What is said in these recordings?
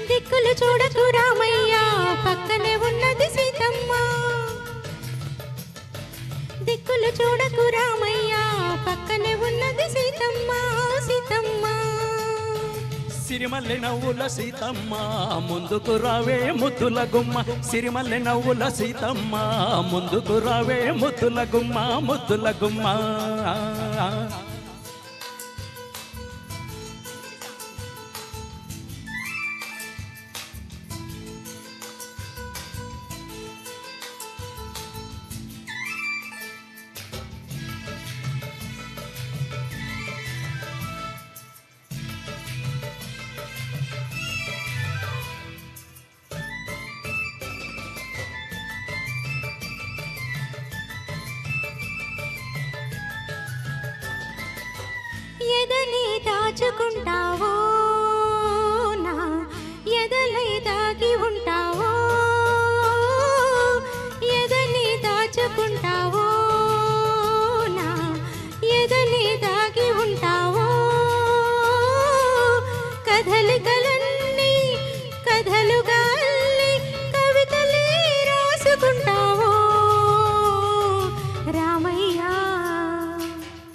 దిక్కులు చూడకు రామయ్య పక్కనే ఉన్నది సీతమ్మ దిక్కులు చూడకు రామయ్య పక్కనే ఉన్నది సీతమ్మ సీతమ్మ సిరిమల్లె నవ్వుల సీతమ్మ ముందుకు రావే ముద్దుల గుమ్మ సిరిమల్లె నవ్వుల సీతమ్మ ముందుకు రావే ముద్దుల గుమ్మ ముద్దుల గుమ్మ ఎదని దాచుకుంటావో నా ఎదలై దాగి ఉంటావో ఎదని దాచుకుంటావో నా ఎదని దాగి ఉంటావో కథలికలన్నీ కథలుగా అల్లి కవితలే రాసుకుంటావో రామయ్య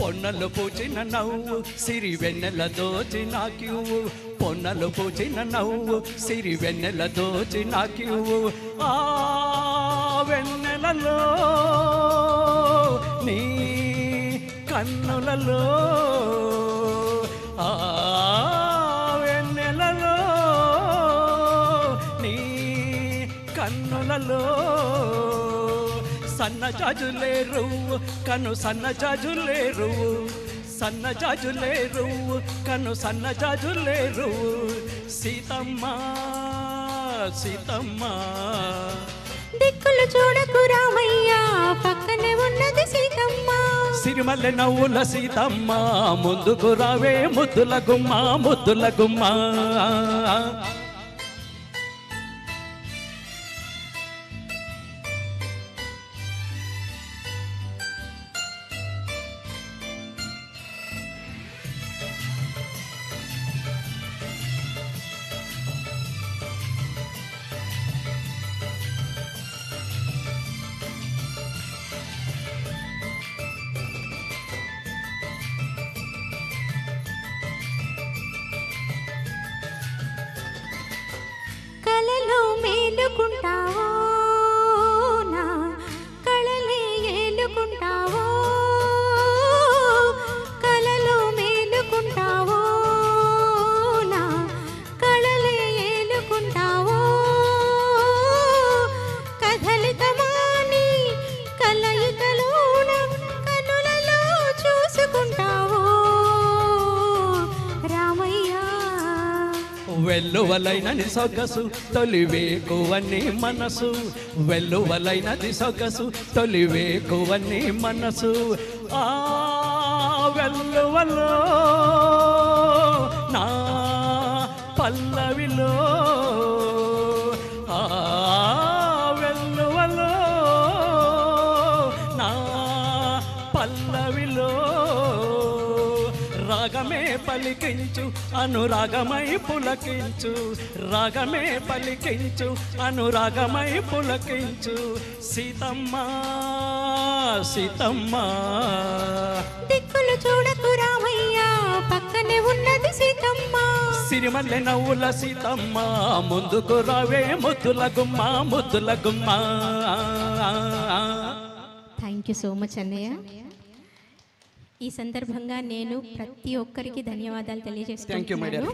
పొన్నలు పూచిన నవ్వు సిరి వెన్నెల దోచి నాకివ్వు పొన్నలు పూచిన నవ్వు సిరి వెన్నెల దోచి నాకివ్వు ఆ వెన్నెలలో నీ కన్నులలో ఆ వెన్నెలలో నీ కన్నులలో సన్న జాజులేరు కను సన్న జాజులేరు సన్న జాజులేరు కను సన్న జాజులేరు సీతమ్మ సీతమ్మ దిక్కులు చూడకు రామయ్య పక్కనే ఉన్నది సీతమ్మ సిరిమల్లె నవ్వుల సీతమ్మ ముందుకు రావే ముద్దుల గుమ్మ ముద్దుల గుమ్మ కలలో మేలుకుంటావో నా కళలే ఏలుకుంటావో కలలో మేలుకుంటావో నా కళలే ఏలుకుంటావో కదలికమాని కలయికలోన కనులలో చూసుకుంటావో రామయ్య వెల్లువలైనది సొగసు తొలివేకువని మనసు వెల్లువలైనది సొగసు తొలివేకువని మనసు ఆ వెల్లువలో నా పల్లవిలో ఆ వెల్లువలో నా పల్లవిలో రాగమే పలికించు అనురాగమై పులకించు రాగమే పలికించు అనురాగమై పులకించు సీతమ్మ సీతమ్మ దిక్కులు చూడకు రామయ్య పక్కనే ఉన్నది సీతమ్మ సిరిమల్లె నవ్వుల సీతమ్మ ముందుకు రావే ముద్దుల గుమ్మ ముద్దుల గుమ్మ థ్యాంక్ యూ సో మచ్ అన్నయ్య ఈ సందర్భంగా నేను ప్రతి ఒక్కరికి ధన్యవాదాలు తెలియజేస్తున్నాను.